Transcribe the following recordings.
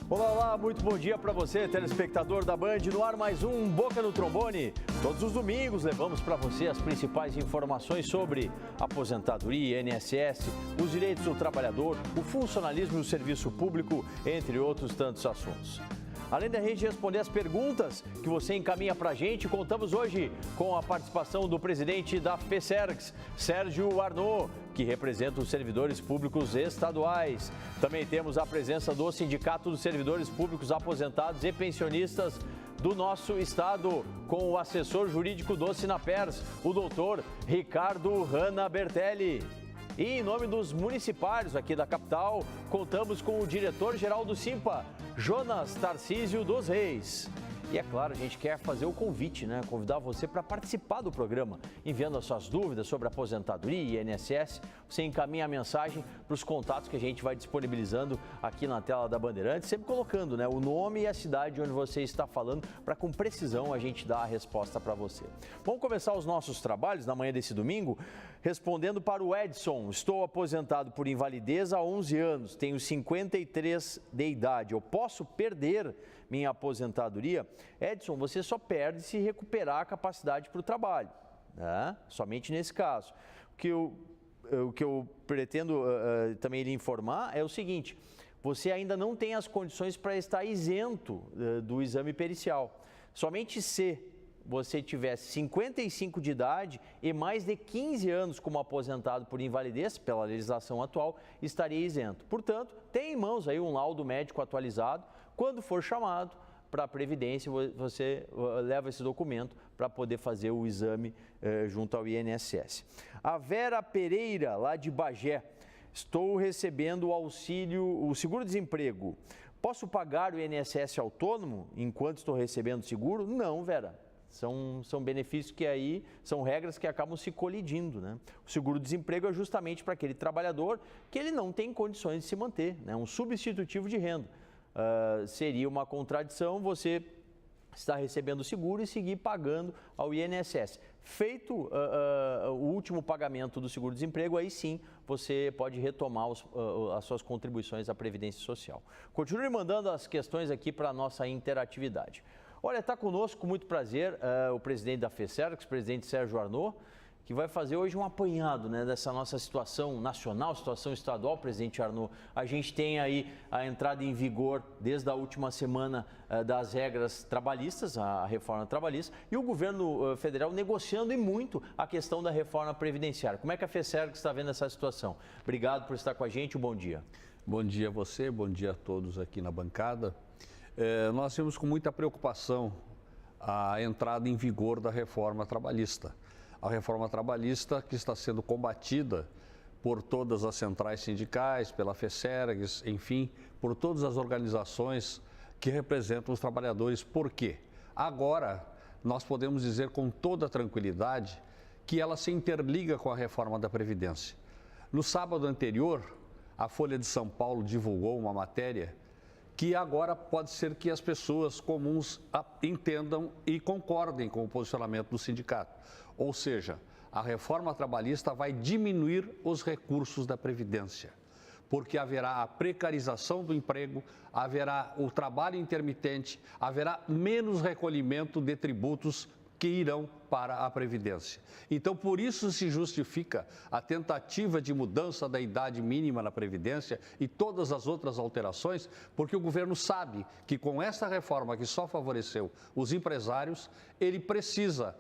Olá, olá, muito bom dia para você, telespectador da Band. No ar mais um Boca no Trombone. Todos os domingos levamos para você as principais informações sobre aposentadoria, INSS, os direitos do trabalhador, o funcionalismo e o serviço público, entre outros tantos assuntos. Além da gente responder as perguntas que você encaminha para a gente, contamos hoje com a participação do presidente da FESERGS, Sérgio Arnaud, que representa os servidores públicos estaduais. Também temos a presença do Sindicato dos Servidores Públicos Aposentados e Pensionistas do nosso estado, com o assessor jurídico do Sinapers, o doutor Ricardo Hanna Bertelli. E em nome dos municipários aqui da capital, contamos com o diretor-geral do Simpa, Jonas Tarcísio dos Reis. E é claro, a gente quer fazer o convite, convidar você para participar do programa, enviando as suas dúvidas sobre aposentadoria e INSS. Você encaminha a mensagem para os contatos que a gente vai disponibilizando aqui na tela da Bandeirantes, sempre colocando o nome e a cidade onde você está falando, para com precisão a gente dar a resposta para você. Vamos começar os nossos trabalhos na manhã desse domingo, respondendo para o Edson. Estou aposentado por invalidez há 11 anos, tenho 53 de idade, eu posso perder minha aposentadoria? Edson, você só perde se recuperar a capacidade para o trabalho, somente nesse caso. O que eu pretendo também lhe informar é o seguinte: você ainda não tem as condições para estar isento do exame pericial. Somente se você tivesse 55 de idade e mais de 15 anos como aposentado por invalidez, pela legislação atual, estaria isento. Portanto, tem em mãos aí um laudo médico atualizado. Quando for chamado para a Previdência, você leva esse documento para poder fazer o exame junto ao INSS. A Vera Pereira, lá de Bagé: estou recebendo o auxílio, o seguro-desemprego. Posso pagar o INSS autônomo enquanto estou recebendo seguro? Não, Vera. São benefícios que aí, são regras que acabam se colidindo, O seguro-desemprego é justamente para aquele trabalhador que ele não tem condições de se manter, um substitutivo de renda. Seria uma contradição você estar recebendo o seguro e seguir pagando ao INSS. Feito o último pagamento do seguro-desemprego, aí sim você pode retomar as suas contribuições à Previdência Social. Continue mandando as questões aqui para a nossa interatividade. Olha, está conosco com muito prazer o presidente da FESERGS, presidente Sérgio Arnaud, que vai fazer hoje um apanhado dessa nossa situação nacional, situação estadual. Presidente Arnaud, a gente tem aí a entrada em vigor desde a última semana das regras trabalhistas, a reforma trabalhista, e o governo federal negociando e muito a questão da reforma previdenciária. Como é que a FESERGS está vendo essa situação? Obrigado por estar com a gente, um bom dia. Bom dia a você, bom dia a todos aqui na bancada. Nós temos com muita preocupação a entrada em vigor da reforma trabalhista. A reforma trabalhista que está sendo combatida por todas as centrais sindicais, pela FESERGS, enfim, por todas as organizações que representam os trabalhadores. Por quê? Agora, nós podemos dizer com toda tranquilidade que ela se interliga com a reforma da Previdência. No sábado anterior, a Folha de São Paulo divulgou uma matéria que agora pode ser que as pessoas comuns entendam e concordem com o posicionamento do sindicato. Ou seja, a reforma trabalhista vai diminuir os recursos da Previdência, porque haverá a precarização do emprego, haverá o trabalho intermitente, haverá menos recolhimento de tributos que irão para a Previdência. Então, por isso se justifica a tentativa de mudança da idade mínima na Previdência e todas as outras alterações, porque o governo sabe que com essa reforma que só favoreceu os empresários, ele precisa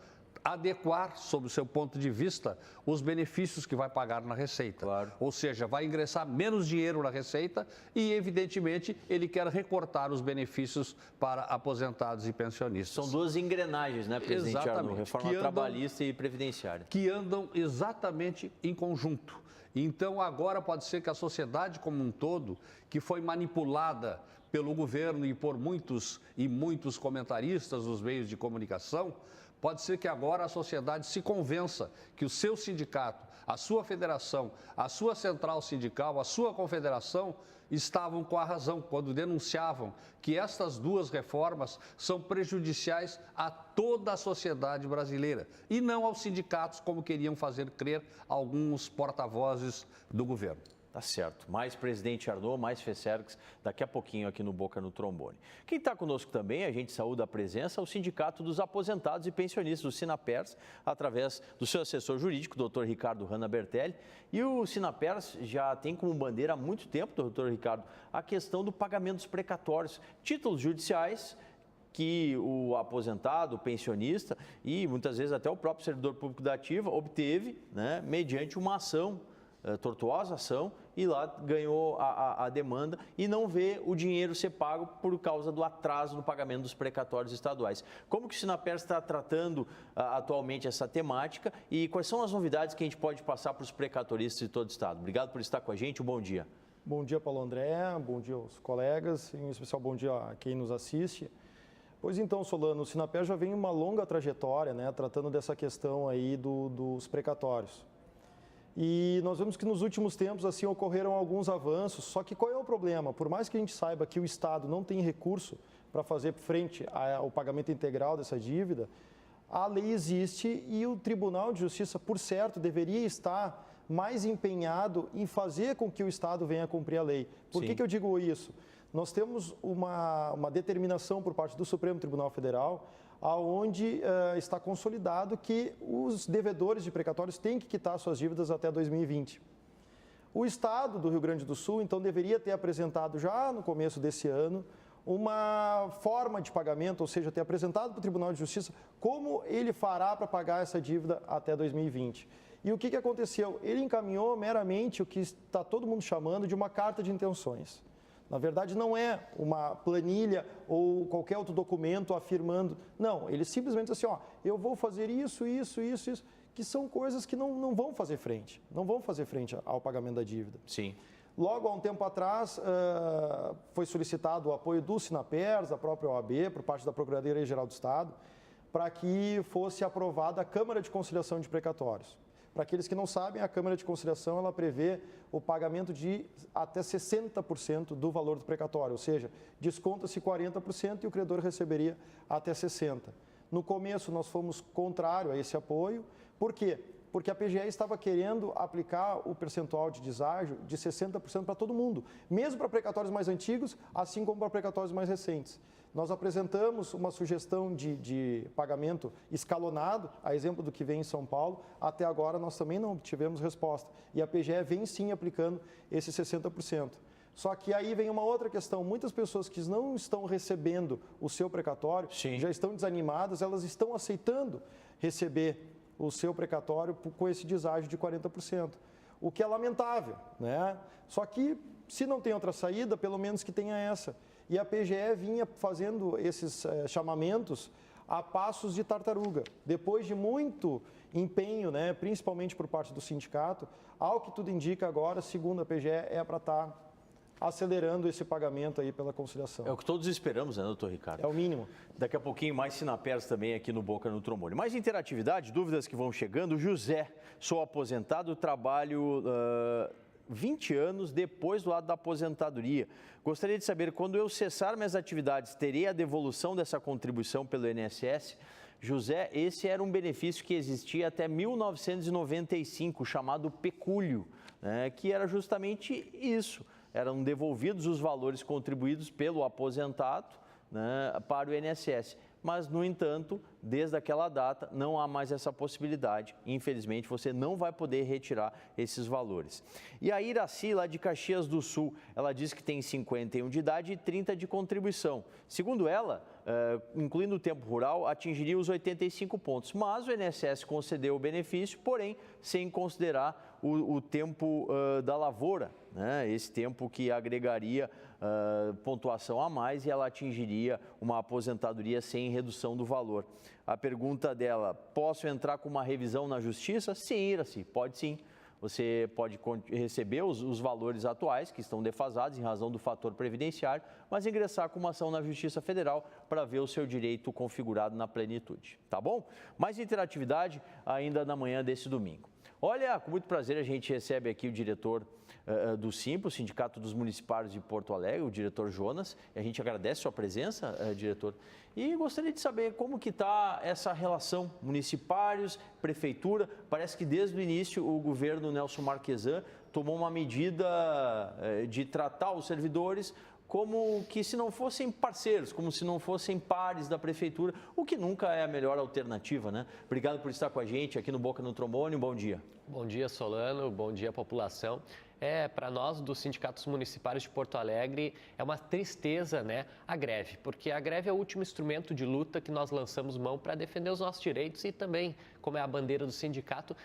adequar, sob o seu ponto de vista, os benefícios que vai pagar na Receita. Claro. Ou seja, vai ingressar menos dinheiro na Receita e, evidentemente, ele quer recortar os benefícios para aposentados e pensionistas. São duas engrenagens, presidente Arnaud? Reforma trabalhista e previdenciária. Que andam exatamente em conjunto. Então, agora pode ser que a sociedade como um todo, que foi manipulada pelo governo e por muitos comentaristas dos meios de comunicação, pode ser que agora a sociedade se convença que o seu sindicato, a sua federação, a sua central sindical, a sua confederação estavam com a razão quando denunciavam que estas duas reformas são prejudiciais a toda a sociedade brasileira e não aos sindicatos, como queriam fazer crer alguns porta-vozes do governo. Tá certo. Mais Presidente Arnaud, mais FESERGS, daqui a pouquinho aqui no Boca no Trombone. Quem está conosco também, a gente saúda a presença, é o Sindicato dos Aposentados e Pensionistas, o Sinapers, através do seu assessor jurídico, Dr. Ricardo Hanna Bertelli. E o Sinapers já tem como bandeira há muito tempo, Dr. Ricardo, a questão do pagamento dos precatórios, títulos judiciais que o aposentado, o pensionista e muitas vezes até o próprio servidor público da ativa obteve, né, mediante uma ação, tortuosa ação, e lá ganhou a demanda e não vê o dinheiro ser pago por causa do atraso no pagamento dos precatórios estaduais. Como que o Sinapers está tratando atualmente essa temática e quais são as novidades que a gente pode passar para os precatoristas de todo o estado? Obrigado por estar com a gente, um bom dia. Bom dia, Paulo André, bom dia aos colegas, em especial bom dia a quem nos assiste. Pois então, Solano, o Sinapers já vem uma longa trajetória, né, tratando dessa questão aí dos precatórios. E nós vemos que nos últimos tempos, assim, ocorreram alguns avanços, só que qual é o problema? Por mais que a gente saiba que o Estado não tem recurso para fazer frente ao pagamento integral dessa dívida, a lei existe e o Tribunal de Justiça, por certo, deveria estar mais empenhado em fazer com que o Estado venha cumprir a lei. Por que eu digo isso? Nós temos uma determinação por parte do Supremo Tribunal Federal, aonde está consolidado que os devedores de precatórios têm que quitar suas dívidas até 2020. O Estado do Rio Grande do Sul, então, deveria ter apresentado já no começo desse ano uma forma de pagamento, ou seja, ter apresentado para o Tribunal de Justiça como ele fará para pagar essa dívida até 2020. E o que aconteceu? Ele encaminhou meramente o que está todo mundo chamando de uma carta de intenções. Na verdade, não é uma planilha ou qualquer outro documento afirmando. Não, ele simplesmente assim, ó, eu vou fazer isso, que são coisas que não vão fazer frente. Não vão fazer frente ao pagamento da dívida. Sim. Logo, há um tempo atrás, foi solicitado o apoio do Sinapers, da própria OAB, por parte da Procuradoria-Geral do Estado, para que fosse aprovada a Câmara de Conciliação de Precatórios. Para aqueles que não sabem, a Câmara de Conciliação ela prevê o pagamento de até 60% do valor do precatório, ou seja, desconta-se 40% e o credor receberia até 60%. No começo, nós fomos contrário a esse apoio. Por quê? Porque a PGE estava querendo aplicar o percentual de deságio de 60% para todo mundo, mesmo para precatórios mais antigos, assim como para precatórios mais recentes. Nós apresentamos uma sugestão de pagamento escalonado, a exemplo do que vem em São Paulo. Até agora, nós também não tivemos resposta. E a PGE vem sim aplicando esse 60%. Só que aí vem uma outra questão. Muitas pessoas que não estão recebendo o seu precatório, já estão desanimadas, elas estão aceitando receber o seu precatório com esse deságio de 40%. O que é lamentável, né? Só que, se não tem outra saída, pelo menos que tenha essa. E a PGE vinha fazendo esses chamamentos a passos de tartaruga. Depois de muito empenho, né, principalmente por parte do sindicato, ao que tudo indica agora, segundo a PGE, é para estar acelerando esse pagamento aí pela conciliação. É o que todos esperamos, né, doutor Ricardo? É o mínimo. Daqui a pouquinho mais Sinapers também aqui no Boca no Trombone. Mais interatividade, dúvidas que vão chegando. José, sou aposentado, trabalho 20 anos depois do lado da aposentadoria. Gostaria de saber, quando eu cessar minhas atividades, terei a devolução dessa contribuição pelo INSS? José, esse era um benefício que existia até 1995, chamado pecúlio, né, que era justamente isso. Eram devolvidos os valores contribuídos pelo aposentado, né, para o INSS. Mas, no entanto, desde aquela data, não há mais essa possibilidade. Infelizmente, você não vai poder retirar esses valores. E a Iraci, lá de Caxias do Sul, ela diz que tem 51 de idade e 30 de contribuição. Segundo ela, incluindo o tempo rural, atingiria os 85 pontos. Mas o INSS concedeu o benefício, porém, sem considerar o tempo da lavoura, né? Esse tempo que agregaria pontuação a mais e ela atingiria uma aposentadoria sem redução do valor. A pergunta dela, posso entrar com uma revisão na justiça? Sim, Iraci, pode sim. Você pode receber os valores atuais, que estão defasados em razão do fator previdenciário, mas ingressar com uma ação na Justiça Federal para ver o seu direito configurado na plenitude. Tá bom? Mais interatividade ainda na manhã desse domingo. Olha, com muito prazer a gente recebe aqui o diretor do SIMPA, o Sindicato dos Municipários de Porto Alegre, o diretor Jonas. E a gente agradece a sua presença, diretor. E gostaria de saber como que está essa relação municipários, prefeitura. Parece que desde o início o governo Nelson Marquesan tomou uma medida de tratar os servidores como que se não fossem parceiros, como se não fossem pares da prefeitura, o que nunca é a melhor alternativa, né? Obrigado por estar com a gente aqui no Boca no Trombone, um bom dia. Bom dia, Solano, bom dia, população. Para nós dos sindicatos municipários de Porto Alegre, é uma tristeza, né, a greve, porque a greve é o último instrumento de luta que nós lançamos mão para defender os nossos direitos e também, como é a bandeira do sindicato,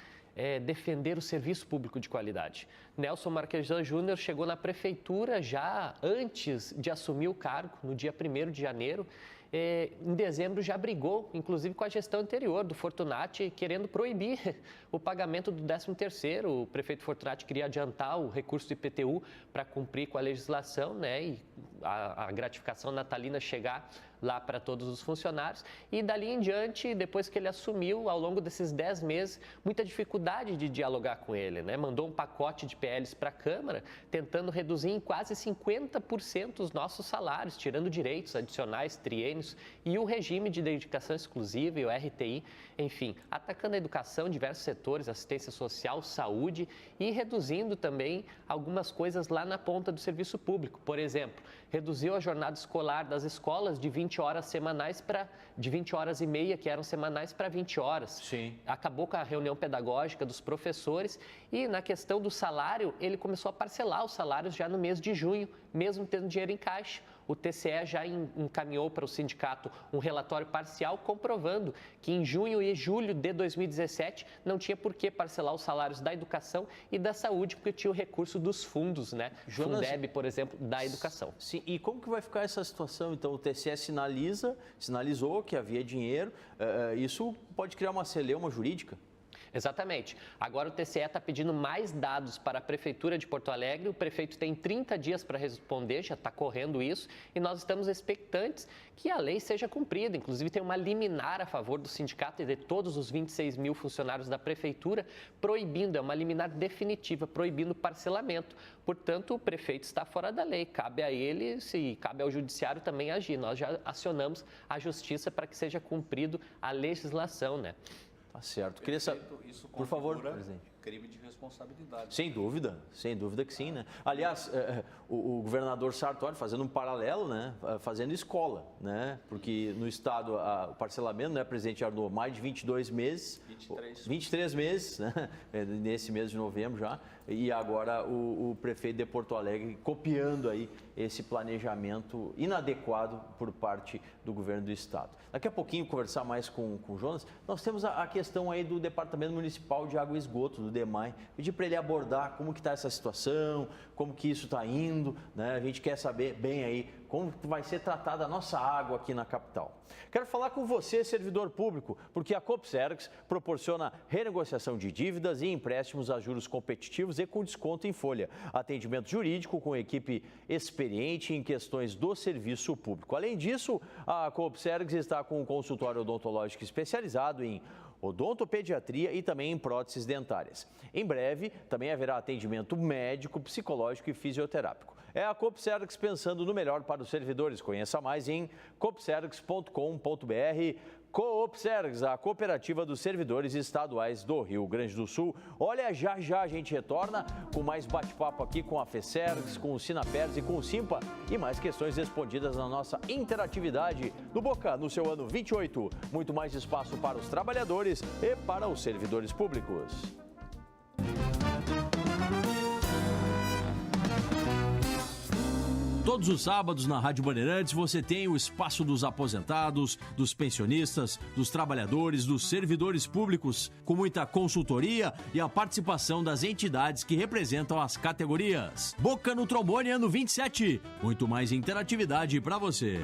defender o serviço público de qualidade. Nelson Marquesan Júnior chegou na prefeitura já antes de assumir o cargo, no dia 1º de janeiro. Em dezembro já brigou, inclusive com a gestão anterior do Fortunati, querendo proibir o pagamento do 13º. O prefeito Fortunati queria adiantar o recurso do IPTU para cumprir com a legislação, né, e a gratificação natalina chegar lá para todos os funcionários. E dali em diante, depois que ele assumiu, ao longo desses 10 meses, muita dificuldade de dialogar com ele, né? Mandou um pacote de PLs para a Câmara, tentando reduzir em quase 50% os nossos salários, tirando direitos adicionais, triênios e o regime de dedicação exclusiva e o RTI, enfim, atacando a educação, diversos setores, assistência social, saúde e reduzindo também algumas coisas lá na ponta do serviço público. Por exemplo, reduziu a jornada escolar das escolas de 20 horas semanais de 20 horas e meia, que eram semanais, para 20 horas. Sim. Acabou com a reunião pedagógica dos professores e na questão do salário, ele começou a parcelar os salários já no mês de junho, mesmo tendo dinheiro em caixa. O TCE já encaminhou para o sindicato um relatório parcial comprovando que em junho e julho de 2017 não tinha por que parcelar os salários da educação e da saúde, porque tinha o recurso dos fundos, né? Jonas, Fundeb, por exemplo, da educação. Sim, e como que vai ficar essa situação? Então, o TCE sinalizou que havia dinheiro, isso pode criar uma celeuma jurídica? Exatamente. Agora o TCE está pedindo mais dados para a Prefeitura de Porto Alegre. O prefeito tem 30 dias para responder, já está correndo isso, e nós estamos expectantes que a lei seja cumprida. Inclusive tem uma liminar a favor do sindicato e de todos os 26 mil funcionários da Prefeitura, proibindo, é uma liminar definitiva, proibindo o parcelamento. Portanto, o prefeito está fora da lei. Cabe a ele, se cabe ao judiciário também agir. Nós já acionamos a justiça para que seja cumprido a legislação, né? Tá certo. Queria saber, por favor, presidente. Crime de responsabilidade. Sem dúvida que sim, né? Aliás, o governador Sartori fazendo um paralelo, né? Fazendo escola, né? Porque no estado o parcelamento, né, presidente Arnaud, mais de 22 meses. 23 meses, né? Nesse mês de novembro já. E agora o prefeito de Porto Alegre copiando aí esse planejamento inadequado por parte do governo do estado. Daqui a pouquinho, conversar mais com o Jonas, nós temos a questão aí do Departamento Municipal de Água e Esgoto, do DEMAI. Pedir para ele abordar como que está essa situação, como que isso está indo, né? A gente quer saber bem aí como vai ser tratada a nossa água aqui na capital. Quero falar com você, servidor público, porque a Copsergs proporciona renegociação de dívidas e empréstimos a juros competitivos e com desconto em folha. Atendimento jurídico com equipe experiente em questões do serviço público. Além disso, a Copsergs está com um consultório odontológico especializado em odontopediatria e também em próteses dentárias. Em breve, também haverá atendimento médico, psicológico e fisioterápico. É a Copsergs pensando no melhor para os servidores. Conheça mais em copsergs.com.br. Coopsergs, a cooperativa dos servidores estaduais do Rio Grande do Sul. Olha, já a gente retorna com mais bate-papo aqui com a FESERGS, com o Sinapers e com o Simpa e mais questões respondidas na nossa interatividade do Boca no seu ano 28. Muito mais espaço para os trabalhadores e para os servidores públicos. Todos os sábados na Rádio Bandeirantes você tem o espaço dos aposentados, dos pensionistas, dos trabalhadores, dos servidores públicos, com muita consultoria e a participação das entidades que representam as categorias. Boca no Trombone ano 27, muito mais interatividade para você.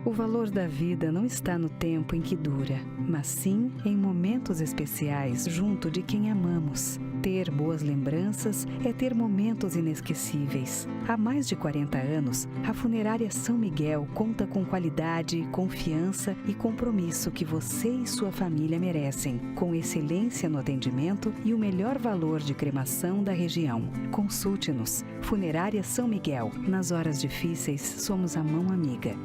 O valor da vida não está no tempo em que dura, mas sim em momentos especiais junto de quem amamos. Ter boas lembranças é ter momentos inesquecíveis. Há mais de 40 anos, a Funerária São Miguel conta com qualidade, confiança e compromisso que você e sua família merecem, com excelência no atendimento e o melhor valor de cremação da região. Consulte-nos. Funerária São Miguel. Nas horas difíceis, somos a mão amiga.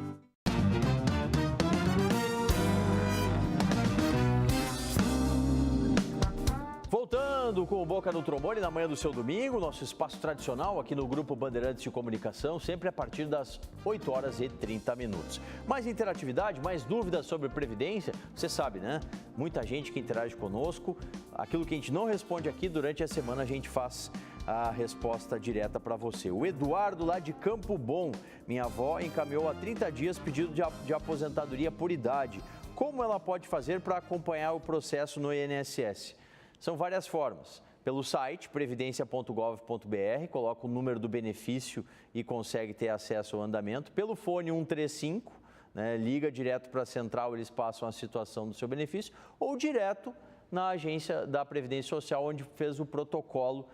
Voltando com o Boca no Trombone na manhã do seu domingo, nosso espaço tradicional aqui no Grupo Bandeirantes de Comunicação, sempre a partir das 8 horas e 30 minutos. Mais interatividade, mais dúvidas sobre Previdência, você sabe, né? Muita gente que interage conosco, aquilo que a gente não responde aqui, durante a semana a gente faz a resposta direta para você. O Eduardo, lá de Campo Bom, minha avó encaminhou há 30 dias pedido de aposentadoria por idade. Como ela pode fazer para acompanhar o processo no INSS? São várias formas. Pelo site previdencia.gov.br, coloca o número do benefício e consegue ter acesso ao andamento. Pelo fone 135, né, liga direto para a central, eles passam a situação do seu benefício, ou direto na agência da Previdência Social, onde fez o protocolo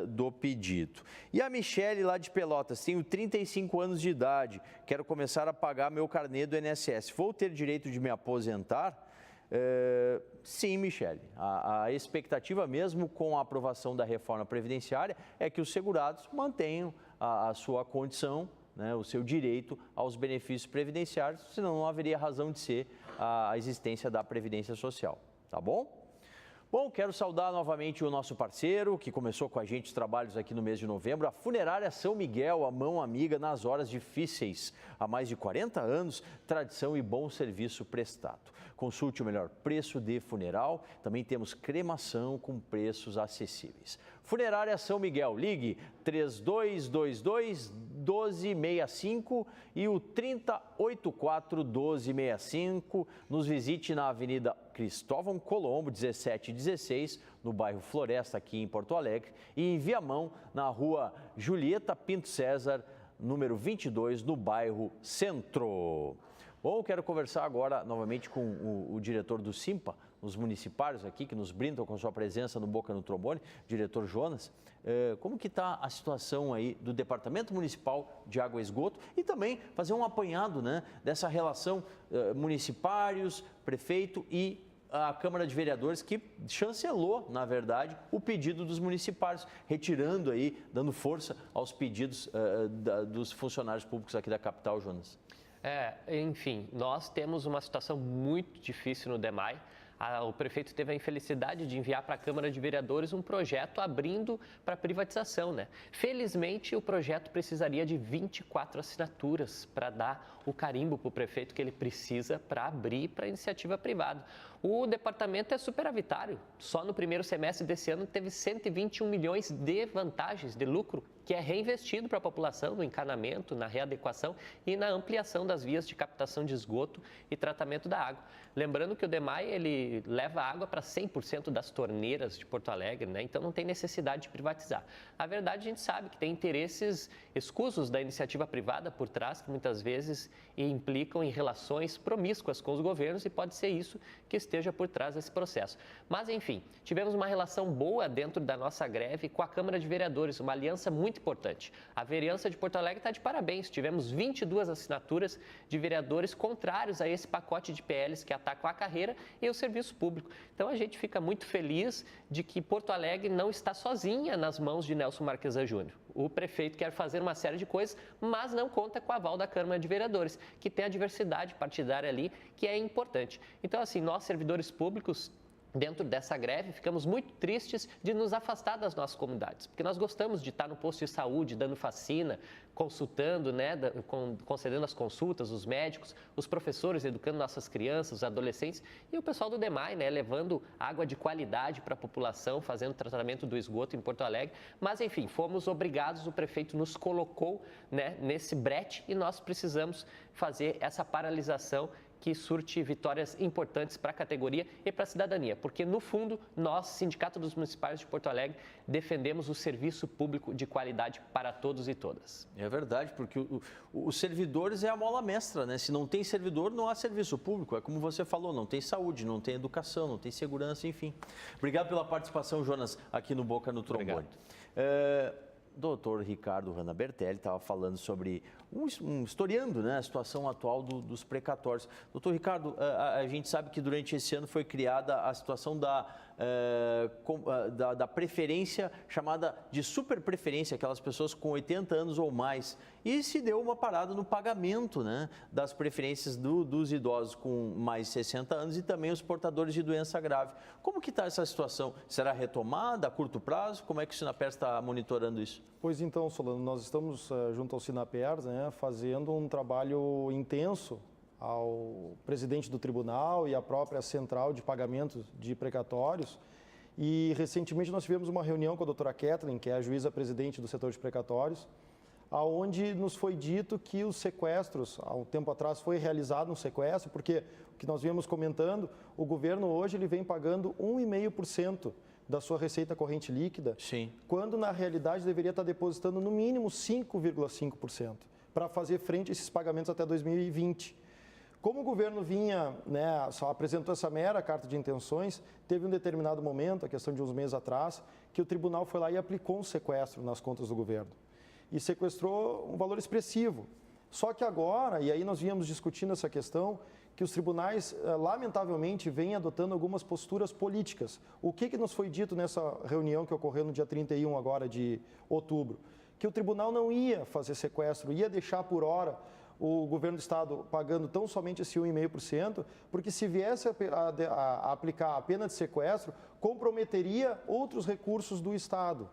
do pedido. E a Michele, lá de Pelotas, tenho 35 anos de idade, quero começar a pagar meu carnê do INSS. Vou ter direito de me aposentar? Sim, Michele. A expectativa, mesmo com a aprovação da reforma previdenciária, é que os segurados mantenham a sua condição, né, o seu direito aos benefícios previdenciários, senão não haveria razão de ser a existência da Previdência Social. Tá bom? Bom, quero saudar novamente o nosso parceiro, que começou com a gente os trabalhos aqui no mês de novembro, a Funerária São Miguel, a mão amiga nas horas difíceis. Há mais de 40 anos, tradição e bom serviço prestado. Consulte o melhor preço de funeral, também temos cremação com preços acessíveis. Funerária São Miguel, ligue 3222-1265 e o 3084-1265. Nos visite na Avenida Cristóvão Colombo, 1716, no bairro Floresta, aqui em Porto Alegre, e em Viamão, na rua Julieta Pinto César, número 22, no bairro Centro. Bom, quero conversar agora novamente com o diretor do Simpa, os municipários aqui, que nos brindam com sua presença no Boca no Trombone, diretor Jonas. Como que está a situação aí do Departamento Municipal de Água e Esgoto e também fazer um apanhado, né, dessa relação municipários, prefeito e a Câmara de Vereadores, que chancelou, na verdade, o pedido dos municipários, retirando aí, dando força aos pedidos dos funcionários públicos aqui da capital, Jonas. Enfim, nós temos uma situação muito difícil no DEMAI. O prefeito teve a infelicidade de enviar para a Câmara de Vereadores um projeto abrindo para privatização, né? Felizmente, o projeto precisaria de 24 assinaturas para dar o carimbo para o prefeito que ele precisa para abrir para a iniciativa privada. O departamento é superavitário. Só no primeiro semestre desse ano teve 121 milhões de vantagens, de lucro, que é reinvestido para a população no encanamento, na readequação e na ampliação das vias de captação de esgoto e tratamento da água. Lembrando que o DEMAI, ele leva água para 100% das torneiras de Porto Alegre, né? Então não tem necessidade de privatizar. Na verdade, a gente sabe que tem interesses escusos da iniciativa privada por trás, que muitas vezes implicam em relações promíscuas com os governos e pode ser isso que esteja por trás desse processo. Mas, enfim, tivemos uma relação boa dentro da nossa greve com a Câmara de Vereadores, uma aliança muito importante. A vereança de Porto Alegre está de parabéns. Tivemos 22 assinaturas de vereadores contrários a esse pacote de PLs que atacam a carreira e o serviço público. Então, a gente fica muito feliz de que Porto Alegre não está sozinha nas mãos de Nelson Marquesan Júnior. O prefeito quer fazer uma série de coisas, mas não conta com o aval da Câmara de Vereadores, que tem a diversidade partidária ali, que é importante. Então, assim, nós, servidores públicos, dentro dessa greve, ficamos muito tristes de nos afastar das nossas comunidades, porque nós gostamos de estar no posto de saúde, dando vacina, consultando, né, concedendo as consultas, os médicos, os professores educando nossas crianças, os adolescentes e o pessoal do DEMAI, né, levando água de qualidade para a população, fazendo tratamento do esgoto em Porto Alegre. Mas, enfim, fomos obrigados, o prefeito nos colocou, né, nesse brete e nós precisamos fazer essa paralisação que surte vitórias importantes para a categoria e para a cidadania, porque no fundo nós, Sindicato dos Municipais de Porto Alegre, defendemos o serviço público de qualidade para todos e todas. É verdade, porque os servidores é a mola mestra, né? Se não tem servidor, não há serviço público. É como você falou, não tem saúde, não tem educação, não tem segurança, enfim. Obrigado pela participação, Jonas, aqui no Boca no Trombone. Doutor Ricardo Hanna Bertelli estava falando sobre, historiando, né, a situação atual dos precatórios. Doutor Ricardo, a gente sabe que durante esse ano foi criada a situação da preferência chamada de superpreferência, aquelas pessoas com 80 anos ou mais. E se deu uma parada no pagamento, né, das preferências dos idosos com mais de 60 anos e também os portadores de doença grave. Como que está essa situação? Será retomada a curto prazo? Como é que o Sinapers está monitorando isso? Pois então, Solano, nós estamos junto ao Sinapers, né, fazendo um trabalho intenso ao presidente do tribunal e à própria central de pagamento de precatórios. E recentemente nós tivemos uma reunião com a doutora Kathleen, que é a juíza presidente do setor de precatórios, aonde nos foi dito que os sequestros, há um tempo atrás foi realizado um sequestro, porque o que nós viemos comentando, o governo hoje ele vem pagando 1,5% da sua receita corrente líquida, sim, quando na realidade deveria estar depositando no mínimo 5,5% para fazer frente a esses pagamentos até 2020. Como o governo vinha, né, só apresentou essa mera carta de intenções, teve um determinado momento, a questão de uns meses atrás, que o tribunal foi lá e aplicou um sequestro nas contas do governo. E sequestrou um valor expressivo. Só que agora, e aí nós viemos discutindo essa questão, que os tribunais, lamentavelmente, vêm adotando algumas posturas políticas. O que nos foi dito nessa reunião que ocorreu no dia 31 agora de outubro? Que o tribunal não ia fazer sequestro, ia deixar por hora o governo do estado pagando tão somente esse 1,5%, porque se viesse a aplicar a pena de sequestro, comprometeria outros recursos do estado.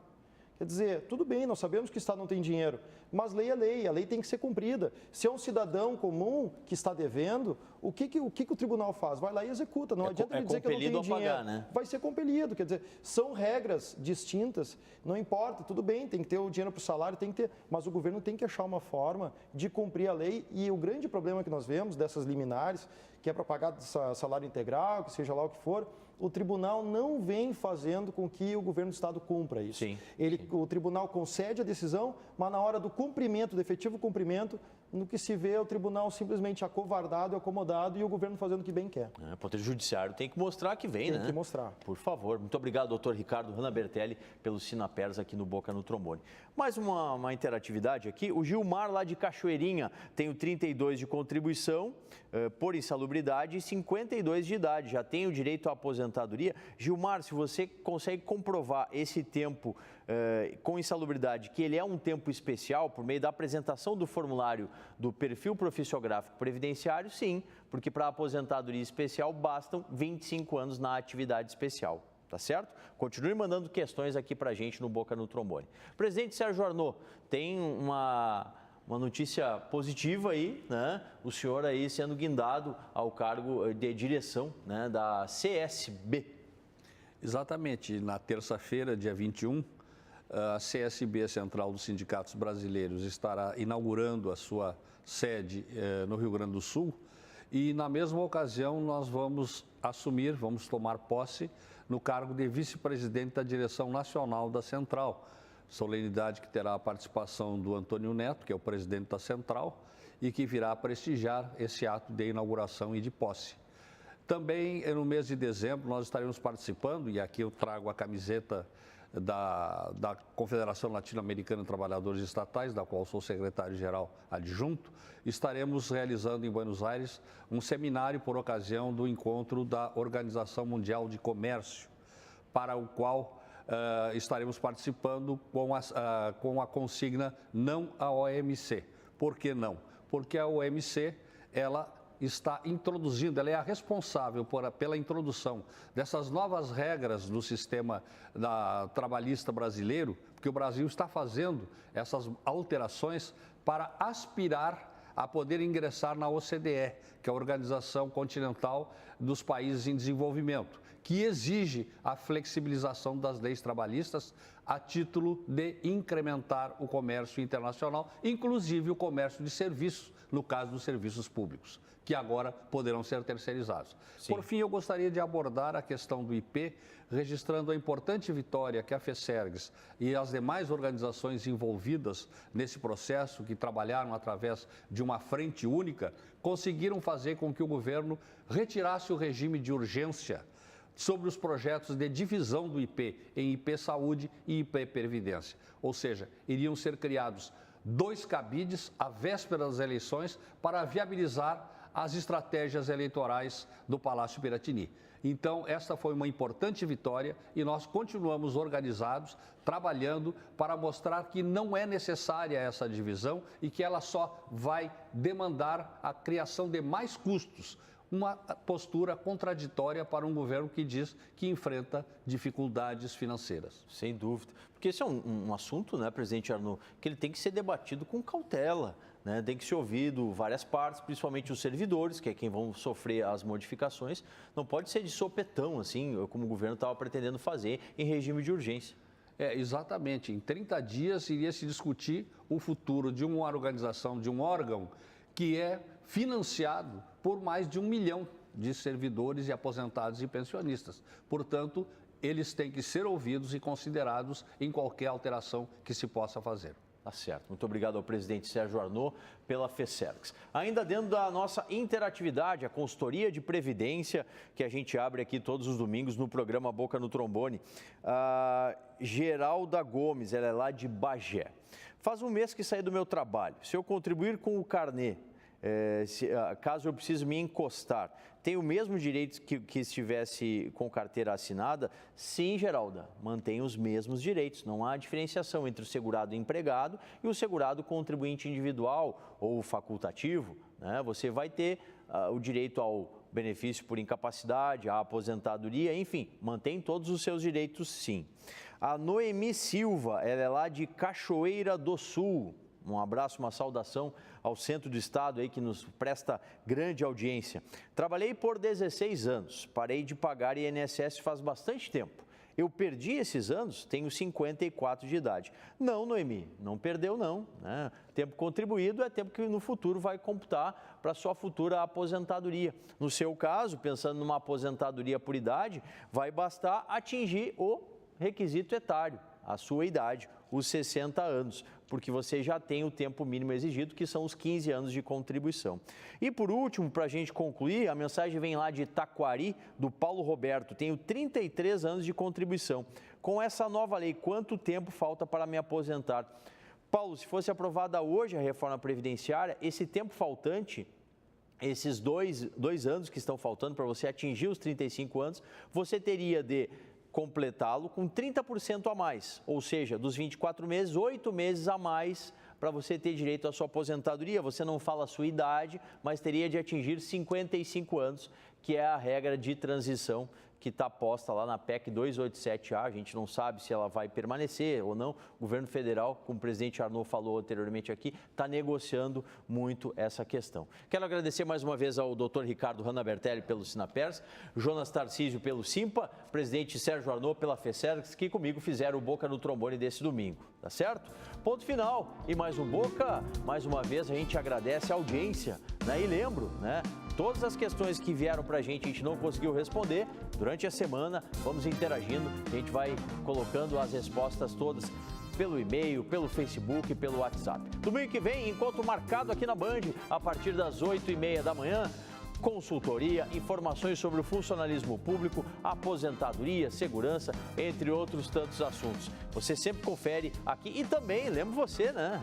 Quer dizer, tudo bem, nós sabemos que o Estado não tem dinheiro, mas lei é lei, a lei tem que ser cumprida. Se é um cidadão comum que está devendo, o que o tribunal faz? Vai lá e executa, não adianta ele dizer que eu não tenho dinheiro. Pagar, né? Vai ser compelido, quer dizer, são regras distintas, não importa, tudo bem, tem que ter o dinheiro para o salário, tem que ter, mas o governo tem que achar uma forma de cumprir a lei e o grande problema que nós vemos dessas liminares, que é para pagar salário integral, que seja lá o que for, o tribunal não vem fazendo com que o governo do estado cumpra isso. Sim. O tribunal concede a decisão, mas na hora do cumprimento, do efetivo cumprimento, no que se vê o tribunal simplesmente acovardado e acomodado e o governo fazendo o que bem quer. O Poder Judiciário tem que mostrar que vem, né? Tem que mostrar. Por favor. Muito obrigado, doutor Ricardo Hanna Bertelli, pelo Sinapers aqui no Boca no Trombone. Mais uma interatividade aqui. O Gilmar, lá de Cachoeirinha, tem o 32 de contribuição por insalubridade e 52 de idade. Já tem o direito à aposentadoria. Gilmar, se você consegue comprovar esse tempo com insalubridade, que ele é um tempo especial, por meio da apresentação do formulário do perfil profissiográfico previdenciário, sim, porque para a aposentadoria especial bastam 25 anos na atividade especial, tá certo? Continue mandando questões aqui para a gente no Boca no Trombone. Presidente Sérgio Arnaud, tem uma notícia positiva aí, né? O senhor aí sendo guindado ao cargo de direção, né, da CSB. Exatamente, na terça-feira, dia 21, a CSB, a Central dos Sindicatos Brasileiros, estará inaugurando a sua sede no Rio Grande do Sul e, na mesma ocasião, nós vamos tomar posse no cargo de vice-presidente da direção nacional da Central. Solenidade que terá a participação do Antônio Neto, que é o presidente da Central, e que virá prestigiar esse ato de inauguração e de posse. Também, no mês de dezembro, nós estaremos participando, e aqui eu trago a camiseta da Confederação Latino-Americana de Trabalhadores Estatais, da qual sou secretário-geral adjunto, estaremos realizando em Buenos Aires um seminário por ocasião do encontro da Organização Mundial de Comércio, para o qual estaremos participando com a consigna não à OMC. Por que não? Porque a OMC, ela está introduzindo, ela é a responsável pela introdução dessas novas regras do sistema trabalhista brasileiro, porque o Brasil está fazendo essas alterações para aspirar a poder ingressar na OCDE, que é a Organização Continental dos Países em Desenvolvimento, que exige a flexibilização das leis trabalhistas a título de incrementar o comércio internacional, inclusive o comércio de serviços, no caso dos serviços públicos, que agora poderão ser terceirizados. Sim. Por fim, eu gostaria de abordar a questão do IP, registrando a importante vitória que a FESERGS e as demais organizações envolvidas nesse processo, que trabalharam através de uma frente única, conseguiram fazer com que o governo retirasse o regime de urgência sobre os projetos de divisão do IP em IP Saúde e IP Previdência. Ou seja, iriam ser criados 2 cabides à véspera das eleições para viabilizar as estratégias eleitorais do Palácio Piratini. Então, esta foi uma importante vitória e nós continuamos organizados, trabalhando para mostrar que não é necessária essa divisão e que ela só vai demandar a criação de mais custos. Uma postura contraditória para um governo que diz que enfrenta dificuldades financeiras. Sem dúvida. Porque esse é um assunto, né, presidente Arnaud, que ele tem que ser debatido com cautela, né? Tem que ser ouvido várias partes, principalmente os servidores, que é quem vão sofrer as modificações. Não pode ser de sopetão, assim, como o governo estava pretendendo fazer em regime de urgência. Exatamente. Em 30 dias iria se discutir o futuro de uma organização, de um órgão que é financiado por mais de 1 milhão de servidores e aposentados e pensionistas. Portanto, eles têm que ser ouvidos e considerados em qualquer alteração que se possa fazer. Tá certo. Muito obrigado ao presidente Sérgio Arnaud pela FESERGS. Ainda dentro da nossa interatividade, a consultoria de previdência, que a gente abre aqui todos os domingos no programa Boca no Trombone. A Geralda Gomes, ela é lá de Bagé. Faz um mês que saí do meu trabalho. Se eu contribuir com o carnê, caso eu precise me encostar, tem o mesmo direito que estivesse com carteira assinada? Sim, Geralda, mantém os mesmos direitos. Não há diferenciação entre o segurado empregado e o segurado contribuinte individual ou facultativo, né? Você vai ter o direito ao benefício por incapacidade, à aposentadoria, enfim, mantém todos os seus direitos, sim. A Noemi Silva, ela é lá de Cachoeira do Sul. Um abraço, uma saudação ao centro do estado aí que nos presta grande audiência. Trabalhei por 16 anos, parei de pagar INSS faz bastante tempo. Eu perdi esses anos, tenho 54 de idade. Não, Noemi, não perdeu não, né? Tempo contribuído é tempo que no futuro vai computar para a sua futura aposentadoria. No seu caso, pensando numa aposentadoria por idade, vai bastar atingir o requisito etário, a sua idade, os 60 anos, porque você já tem o tempo mínimo exigido, que são os 15 anos de contribuição. E por último, para a gente concluir, a mensagem vem lá de Taquari, do Paulo Roberto. Tenho 33 anos de contribuição. Com essa nova lei, quanto tempo falta para me aposentar? Paulo, se fosse aprovada hoje a reforma previdenciária, esse tempo faltante, esses dois anos que estão faltando para você atingir os 35 anos, você teria de completá-lo com 30% a mais, ou seja, dos 24 meses, 8 meses a mais para você ter direito à sua aposentadoria. Você não fala a sua idade, mas teria de atingir 55 anos, que é a regra de transição que está posta lá na PEC 287A. A gente não sabe se ela vai permanecer ou não. O governo federal, como o presidente Arnaud falou anteriormente aqui, está negociando muito essa questão. Quero agradecer mais uma vez ao Dr. Ricardo Hanna Bertelli pelo Sinapers, Jonas Tarcísio pelo Simpa, presidente Sérgio Arnaud pela FESERGS, que comigo fizeram o Boca no Trombone desse domingo, tá certo? Ponto final. E mais um Boca, mais uma vez a gente agradece a audiência, né? E lembro, né? Todas as questões que vieram para a gente não conseguiu responder. Durante a semana, vamos interagindo. A gente vai colocando as respostas todas pelo e-mail, pelo Facebook e pelo WhatsApp. Domingo que vem, encontro marcado aqui na Band, a partir das 8h30 da manhã. Consultoria, informações sobre o funcionalismo público, aposentadoria, segurança, entre outros tantos assuntos. Você sempre confere aqui e também, lembro você, né?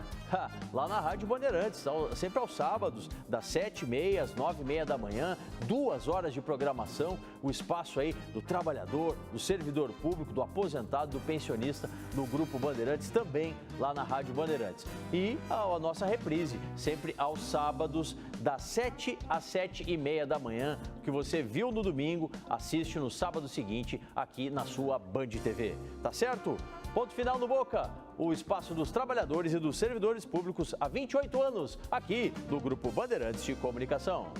Lá na Rádio Bandeirantes, sempre aos sábados, das 7h30 às 9h30 da manhã, 2 horas de programação, o espaço aí do trabalhador, do servidor público, do aposentado, do pensionista, no Grupo Bandeirantes, também lá na Rádio Bandeirantes. E a nossa reprise, sempre aos sábados, das 7 às 7h30 da manhã, que você viu no domingo, assiste no sábado seguinte, aqui na sua Band TV. Tá certo? Ponto final no Boca, o espaço dos trabalhadores e dos servidores públicos há 28 anos, aqui no Grupo Bandeirantes de Comunicação.